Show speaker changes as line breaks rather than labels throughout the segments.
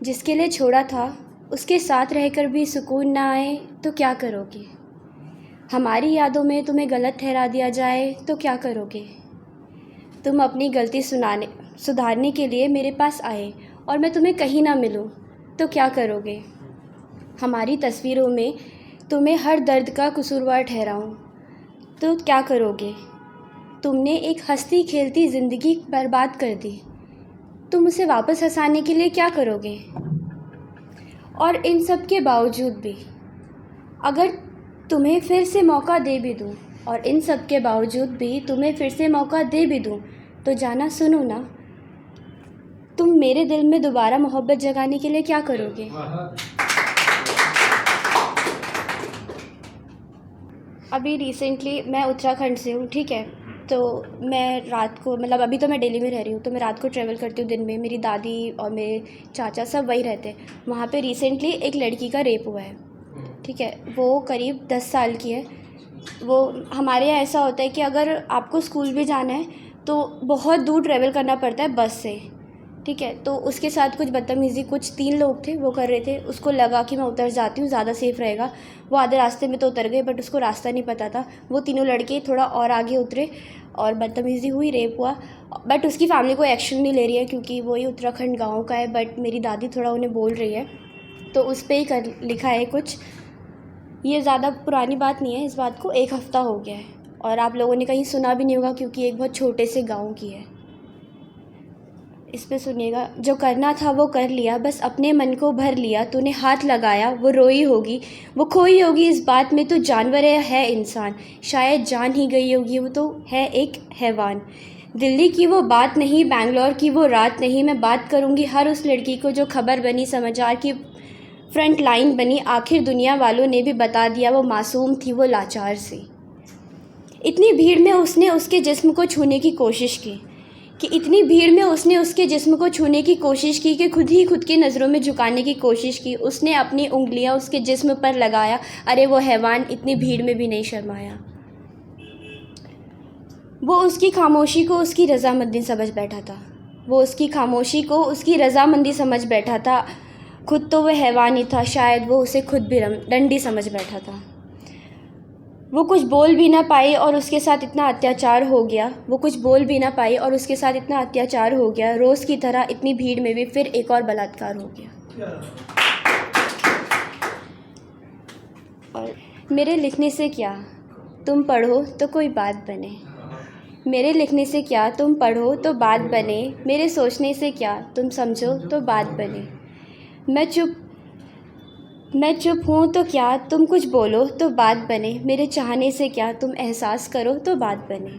जिसके लिए छोड़ा था उसके साथ रहकर भी सुकून ना आए तो क्या करोगे? हमारी यादों में तुम्हें गलत ठहरा दिया जाए तो क्या करोगे? तुम अपनी गलती सुधारने के लिए मेरे पास आए और मैं तुम्हें कहीं ना मिलूं तो क्या करोगे? हमारी तस्वीरों में तुम्हें हर दर्द का कसूरवार ठहराऊं तो क्या करोगे? तुमने एक हंसती खेलती ज़िंदगी बर्बाद कर दी, तुम उसे वापस हंसाने के लिए क्या करोगे? और इन सब के बावजूद भी अगर तुम्हें फिर से मौका दे भी दूँ और इन सब के बावजूद भी तुम्हें फिर से मौका दे भी दूँ तो जाना सुनो ना, तुम मेरे दिल में दोबारा मोहब्बत जगाने के लिए क्या करोगे? अभी रिसेंटली मैं उत्तराखंड से हूँ, ठीक है। तो मैं रात को मतलब अभी तो मैं दिल्ली में रह रही हूँ, तो मैं रात को ट्रैवल करती हूँ। दिन में मेरी दादी और मेरे चाचा सब वहीं रहते हैं। वहाँ पे रिसेंटली एक लड़की का रेप हुआ है, ठीक है। वो करीब 10 साल की है। वो हमारे यहाँ ऐसा होता है कि अगर आपको स्कूल भी जाना है तो बहुत दूर ट्रैवल करना पड़ता है बस से, ठीक है। तो उसके साथ कुछ बदतमीज़ी कुछ 3 लोग थे, वो कर रहे थे। उसको लगा कि मैं उतर जाती हूँ, ज़्यादा सेफ़ रहेगा। वो आधे रास्ते में तो उतर गए, बट उसको रास्ता नहीं पता था। वो तीनों लड़के थोड़ा और आगे उतरे और बदतमीज़ी हुई, रेप हुआ। बट उसकी फैमिली कोई एक्शन नहीं ले रही है क्योंकि वही उत्तराखंड गाँव का है। बट मेरी दादी थोड़ा उन्हें बोल रही है, तो उस पर ही कर लिखा है कुछ। ये ज़्यादा पुरानी बात नहीं है, इस बात को 1 हफ़्ता हो गया है और आप लोगों ने कहीं सुना भी नहीं होगा क्योंकि एक बहुत छोटे से गाँव की है। इस पे सुनिएगा। जो करना था वो कर लिया, बस अपने मन को भर लिया। तूने हाथ लगाया वो रोई होगी, वो खोई होगी इस बात में। तो जानवर है इंसान, शायद जान ही गई होगी, वो तो है एक हैवान। दिल्ली की वो बात नहीं, बैंगलोर की वो रात नहीं। मैं बात करूँगी हर उस लड़की को जो खबर बनी, समाचार की फ्रंट लाइन बनी। आखिर दुनिया वालों ने भी बता दिया वो मासूम थी, वो लाचार सी। इतनी भीड़ में उसने उसके जिस्म को छूने की कोशिश की कि इतनी भीड़ में उसने उसके जिस्म को छूने की कोशिश की कि खुद ही खुद की नज़रों में झुकाने की कोशिश की। उसने अपनी उंगलियां उसके जिस्म पर लगाया। अरे वो हैवान इतनी भीड़ में भी नहीं शर्माया। वो उसकी खामोशी को उसकी रज़ामंदी समझ बैठा था। वो उसकी खामोशी को उसकी रज़ामंदी समझ बैठा था। खुद तो वह हैवान ही था, शायद वो उसे खुद भी डंडी समझ बैठा था। वो कुछ बोल भी ना पाई और उसके साथ इतना अत्याचार हो गया। वो कुछ बोल भी ना पाई और उसके साथ इतना अत्याचार हो गया। रोज़ की तरह इतनी भीड़ में भी फिर एक और बलात्कार हो गया। और मेरे लिखने से क्या, तुम पढ़ो तो कोई बात बने। मेरे लिखने से क्या, तुम पढ़ो तो बात बने। मेरे सोचने से क्या, तुम समझो तो बात बने। मैं चुप हूँ तो क्या, तुम कुछ बोलो तो बात बने। मेरे चाहने से क्या, तुम एहसास करो तो बात बने।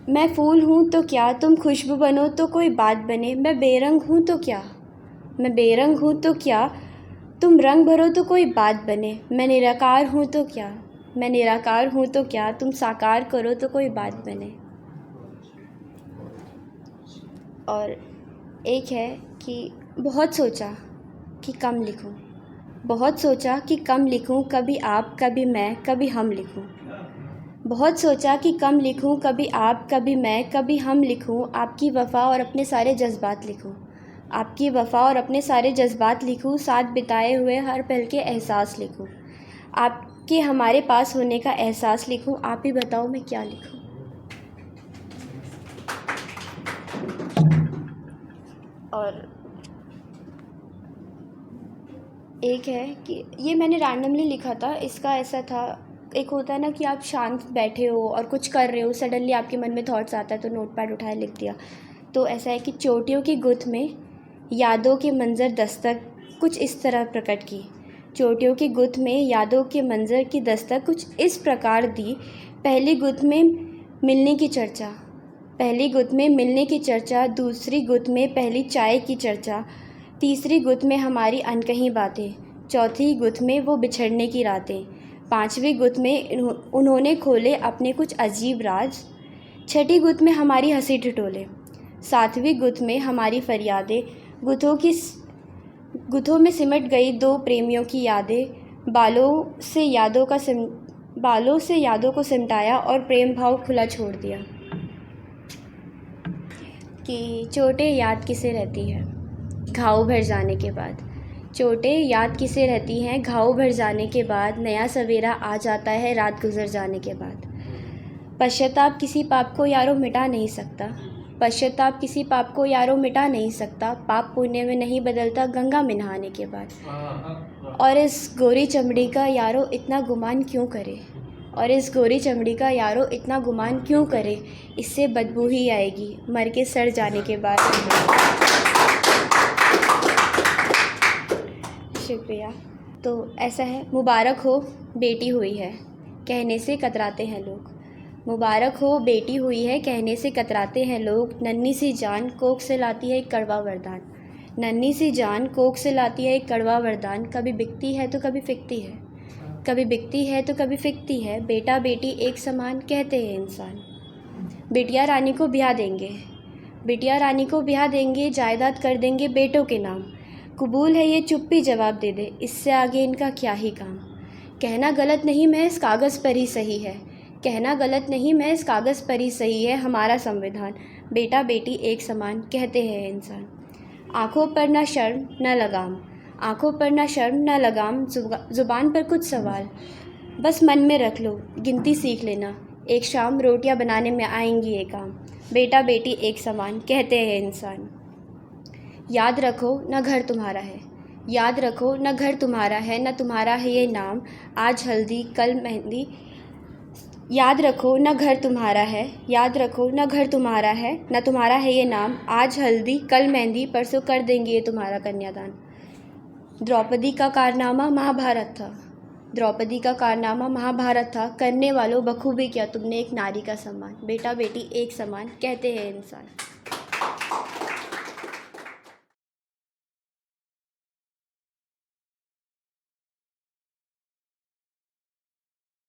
मैं फूल हूँ तो क्या, तुम खुशबू बनो तो कोई बात बने। मैं बेरंग हूँ तो क्या, तुम रंग भरो तो कोई बात बने। मैं निराकार हूँ तो क्या, तुम साकार करो तो कोई बात बने। और एक है कि बहुत सोचा कि कम लिखूं, बहुत सोचा कि कम लिखूं। कभी आप कभी मैं कभी हम लिखूं। बहुत सोचा कि कम लिखूं, कभी आप कभी मैं कभी हम लिखूं। आपकी वफ़ा और अपने सारे जज्बात लिखूं, आपकी वफ़ा और अपने सारे जज्बात लिखूं। साथ बिताए हुए हर पल के एहसास लिखूं, आपके हमारे पास होने का एहसास लिखूं। आप ही बताओ मैं क्या लिखूं। और एक है कि ये मैंने रैंडमली लिखा था। इसका ऐसा था, एक होता है ना कि आप शांत बैठे हो और कुछ कर रहे हो, सडनली आपके मन में थॉट्स आता है तो नोटपैड उठाया लिख दिया। तो ऐसा है कि चोटियों की गुथ में यादों के मंजर दस्तक कुछ इस तरह प्रकट की। चोटियों की गुथ में यादों के मंजर की दस्तक कुछ इस प्रकार दी। पहली गुथ में मिलने की चर्चा, दूसरी गुथ में पहली चाय की चर्चा, तीसरी गुथ में हमारी अनकही बातें, चौथी गुथ में वो बिछड़ने की रातें, पांचवी गुथ में उन्होंने खोले अपने कुछ अजीब राज, छठी गुथ में हमारी हंसी ठिठोले, सातवीं गुथ में हमारी फरियादें। गुथों में सिमट गई दो प्रेमियों की यादें। बालों से यादों को सिमटाया और प्रेम भाव खुला छोड़ दिया। कि चोटें याद किसे रहती है घाव भर जाने के बाद। चोटें याद किसे रहती हैं घाव भर जाने के बाद, नया सवेरा आ जाता है रात गुजर जाने के बाद। पश्चाताप किसी पाप को यारो मिटा नहीं सकता, पश्चाताप किसी पाप को यारो मिटा नहीं सकता, पाप पुण्य में नहीं बदलता गंगा में नहाने के बाद। और इस गोरी चमड़ी का यारो इतना गुमान क्यों करे, और इस गोरी चमड़ी का यारो इतना गुमान क्यों करे, इससे बदबू ही आएगी मर के सड़ जाने के बाद। शुक्रिया। तो ऐसा है, मुबारक हो बेटी हुई है कहने से कतराते हैं लोग, मुबारक हो बेटी हुई है कहने से कतराते हैं लोग। नन्ही सी जान कोख से लाती है एक कड़वा वरदान, नन्ही सी जान कोख से लाती है एक कड़वा वरदान। कभी बिकती है तो कभी फिकती है, कभी बिकती है तो कभी फिकती है, बेटा बेटी एक समान कहते हैं इंसान। बिटिया रानी को ब्याह देंगे, बिटिया रानी को ब्याह देंगे, जायदाद कर देंगे बेटों के नाम। कबूल है ये चुप्पी जवाब दे दे, इससे आगे इनका क्या ही काम। कहना गलत नहीं मैं इस कागज़ पर ही सही है, कहना गलत नहीं मैं इस कागज़ पर ही सही है हमारा संविधान। बेटा बेटी एक समान कहते हैं इंसान। आँखों पर ना शर्म न लगाम, आँखों पर ना शर्म न लगाम, ज़ुबान पर कुछ सवाल बस मन में रख लो, गिनती सीख लेना, एक शाम रोटियां बनाने में आएंगी ये काम। बेटा बेटी एक समान कहते हैं इंसान। याद रखो न घर तुम्हारा है, याद रखो न घर तुम्हारा है, न तुम्हारा है ये नाम, आज हल्दी कल मेहंदी। याद रखो न घर तुम्हारा है, याद रखो न घर तुम्हारा है, न तुम्हारा है ये नाम, आज हल्दी कल मेहंदी, परसों कर देंगे ये तुम्हारा कन्यादान। द्रौपदी का कारनामा महाभारत था, द्रौपदी का कारनामा महाभारत था, करने वालों बखूबी किया तुमने एक नारी का सम्मान। बेटा बेटी एक समान कहते हैं इंसान।